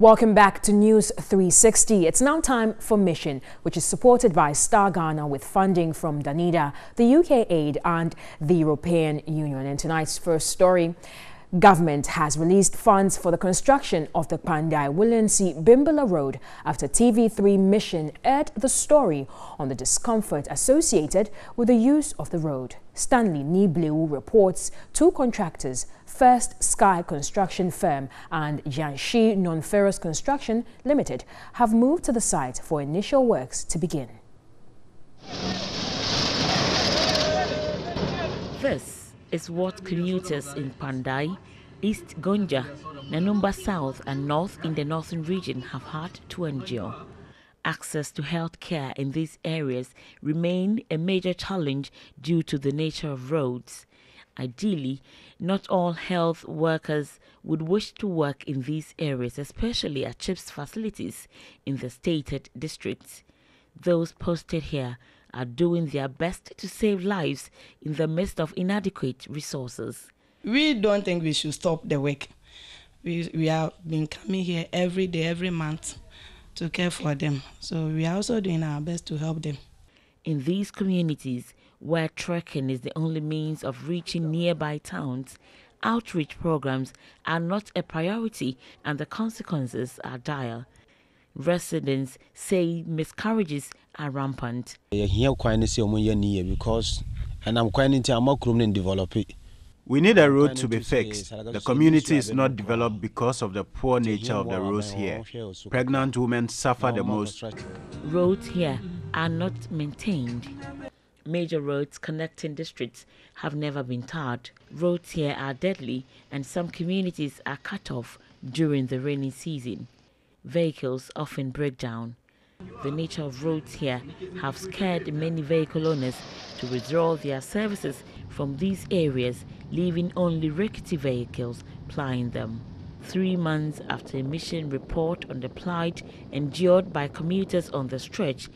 Welcome back to News 360. It's now time for Mission, which is supported by Star Ghana with funding from Danida, the UK Aid and the European Union. In tonight's first story, government has released funds for the construction of the Pandai-Woolensey-Bimbala Road after TV3 Mission aired the story on the discomfort associated with the use of the road. Stanley Nibleu reports two contractors, First Sky Construction Firm and Jiangxi Non-Ferrous Construction Limited, have moved to the site for initial works to begin. This is what commuters in Pandai, East Gonja, Nanumba South and North in the northern region have had to endure. Access to health care in these areas remain a major challenge due to the nature of roads. Ideally, not all health workers would wish to work in these areas, especially at CHIPS facilities in the stated districts. Those posted here are doing their best to save lives in the midst of inadequate resources. We don't think we should stop the work. We have been coming here every day, every month to care for them. So we are also doing our best to help them. In these communities, where trekking is the only means of reaching nearby towns, outreach programs are not a priority and the consequences are dire. Residents say miscarriages are rampant. We need a road to be fixed. The community is not developed because of the poor nature of the roads here. Pregnant women suffer the most. Roads here are not maintained. Major roads connecting districts have never been tarred. Roads here are deadly and some communities are cut off during the rainy season. Vehicles often break down. The nature of roads here have scared many vehicle owners to withdraw their services from these areas, leaving only rickety vehicles plying them. 3 months after a mission report on the plight endured by commuters on the stretch,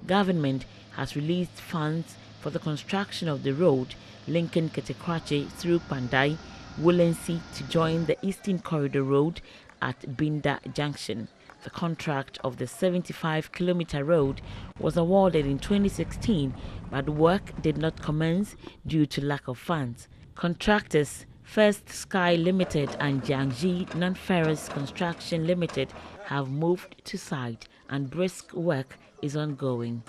government has released funds for the construction of the road linking Ketekrache through Pandai, Woolensey to join the Eastern Corridor Road at Binda Junction. The contract of the 75-kilometer road was awarded in 2016, but work did not commence due to lack of funds. Contractors First Sky Limited and Jiangxi Non-Ferrous Construction Limited have moved to site and brisk work is ongoing.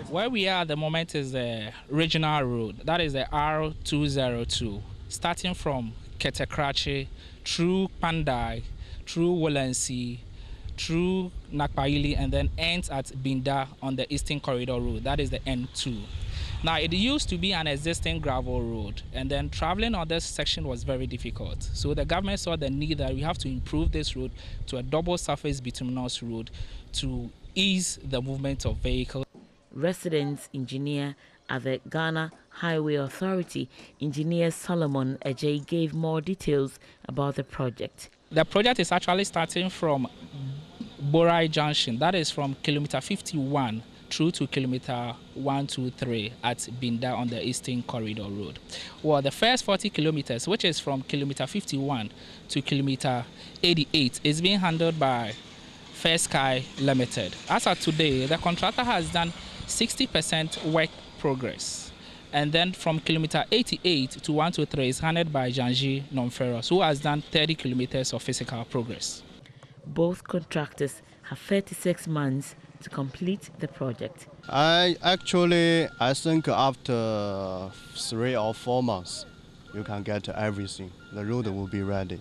Where we are at the moment is the regional road, that is the R202, starting from Ketekrache, through Pandai, through Woolensey, through Nakpaili, and then ends at Binda on the Eastern Corridor Road, that is the N2. Now, it used to be an existing gravel road, and then traveling on this section was very difficult. So the government saw the need that we have to improve this road to a double surface bituminous road to ease the movement of vehicles. Residents engineer at the Ghana Highway Authority, Engineer Solomon Ajay, gave more details about the project. The project is actually starting from Borai Junction, that is from kilometer 51 through to kilometer 123 at Binda on the Eastern Corridor Road. Well, the first 40 kilometers, which is from kilometer 51 to kilometer 88, is being handled by First Sky Limited. As of today, the contractor has done 60% work progress. And then from kilometer 88 to 123 is handled by Jiangxi Non-Ferrous, who has done 30 kilometers of physical progress. Both contractors have 36 months to complete the project. I think after 3 or 4 months, you can get everything. The road will be ready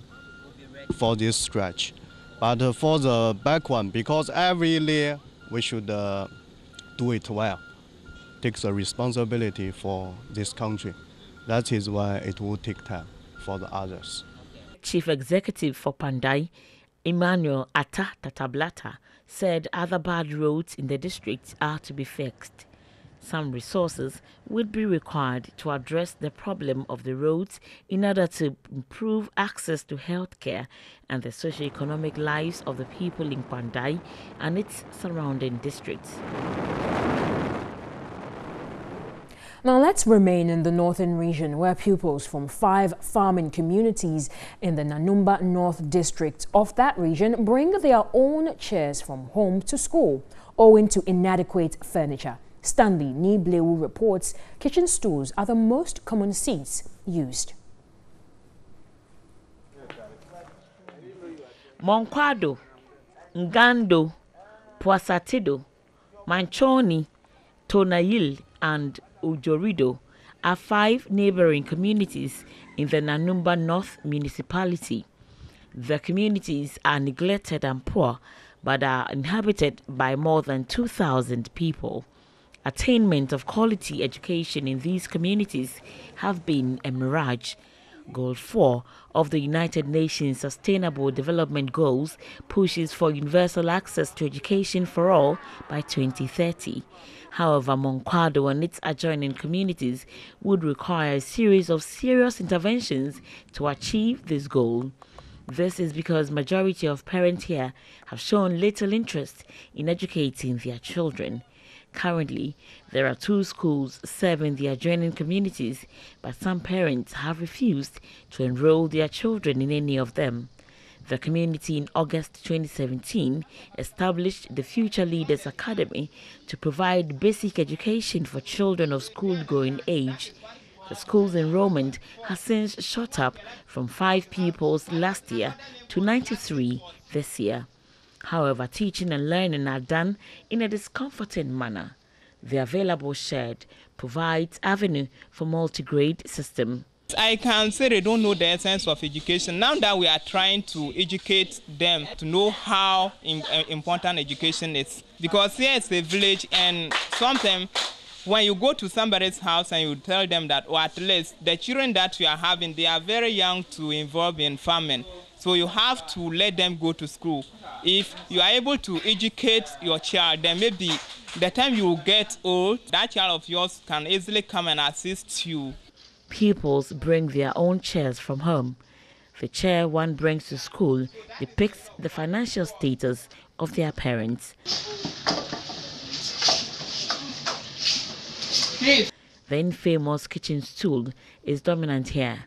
for this stretch. But for the back one, because every year we should do it well, take the responsibility for this country. That is why it will take time for the others. Chief Executive for Pandai, Emmanuel Atta Tatablata, said other bad roads in the district are to be fixed. Some resources would be required to address the problem of the roads in order to improve access to health care and the socio-economic lives of the people in Pandai and its surrounding districts. Now let's remain in the northern region where pupils from 5 farming communities in the Nanumba North District of that region bring their own chairs from home to school owing to inadequate furniture. Stanley Niblewu reports kitchen stools are the most common seats used. Monkwado, Ngando, Puasatido, Manchoni, Tonayil and Ujorido are 5 neighboring communities in the Nanumba North municipality. The communities are neglected and poor, but are inhabited by more than 2,000 people. Attainment of quality education in these communities have been a mirage. Goal 4 of the United Nations Sustainable Development Goals pushes for universal access to education for all by 2030. However, Monkwado and its adjoining communities would require a series of serious interventions to achieve this goal. This is because majority of parents here have shown little interest in educating their children. Currently, there are 2 schools serving the adjoining communities, but some parents have refused to enroll their children in any of them. The community in August 2017 established the Future Leaders Academy to provide basic education for children of school-going age. The school's enrollment has since shot up from 5 pupils last year to 93 this year. However, teaching and learning are done in a discomforting manner. The available shed provides avenue for multi-grade system. I can say they don't know the essence of education. Now that we are trying to educate them to know how important education is. Because here it's a village, and sometimes when you go to somebody's house and you tell them that, or at least the children that we are having, they are very young to involve in farming. So you have to let them go to school. If you are able to educate your child, then maybe the time you get old, that child of yours can easily come and assist you. Pupils bring their own chairs from home. The chair one brings to school depicts the financial status of their parents. The infamous kitchen stool is dominant here.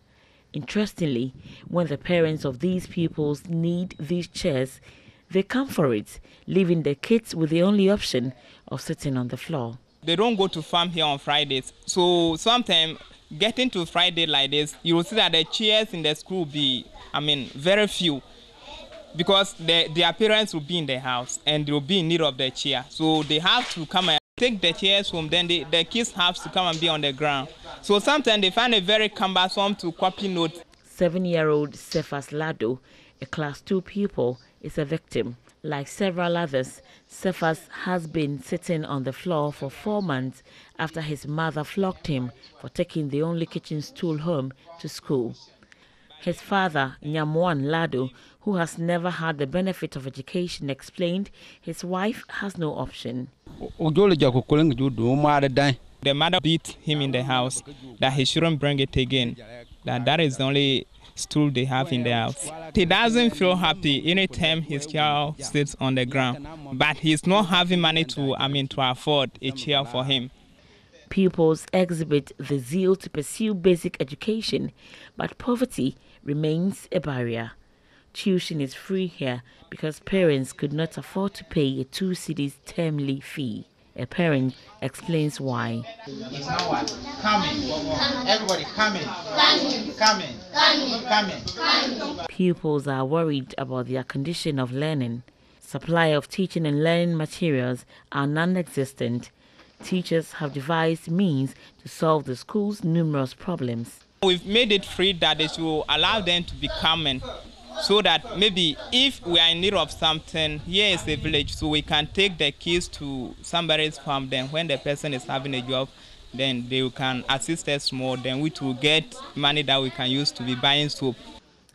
Interestingly, when the parents of these pupils need these chairs, they come for it, leaving the kids with the only option of sitting on the floor. They don't go to farm here on Fridays, so sometimes getting to Friday like this, you will see that the chairs in the school will be, very few, because their parents will be in the house and they will be in need of the chair. So they have to come and take the chairs home, then the kids have to come and be on the ground. So sometimes they find it very cumbersome to copy notes. 7-year-old Cephas Lado, a class 2 pupil, is a victim. Like several others, Cephas has been sitting on the floor for 4 months after his mother flogged him for taking the only kitchen stool home to school. His father, Nyamwan Lado, who has never had the benefit of education, explained his wife has no option. The mother beat him in the house, that he shouldn't bring it again, that is the only stool they have in the house. He doesn't feel happy anytime his child sits on the ground, but he's not having money to afford a chair for him. Pupils exhibit the zeal to pursue basic education, but poverty remains a barrier. Tuition is free here because parents could not afford to pay a 2 cedis termly fee. A parent explains why. It's now what? Coming. Everybody coming. Pupils are worried about their condition of learning. Supply of teaching and learning materials are non-existent. Teachers have devised means to solve the school's numerous problems. We've made it free that they should allow them to be coming, so that maybe if we are in need of something, here is a village, so we can take the keys to somebody's farm. Then when the person is having a job, then they can assist us more. Then we will get money that we can use to be buying soap.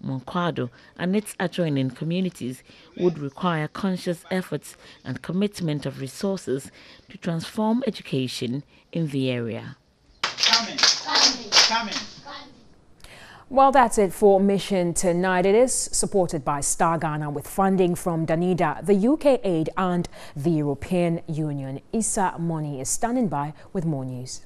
Monkwado and its adjoining communities would require conscious efforts and commitment of resources to transform education in the area. Coming. Well, that's it for Mission Tonight. It is supported by Star Ghana with funding from Danida, the UK Aid and the European Union. Issa Moni is standing by with more news.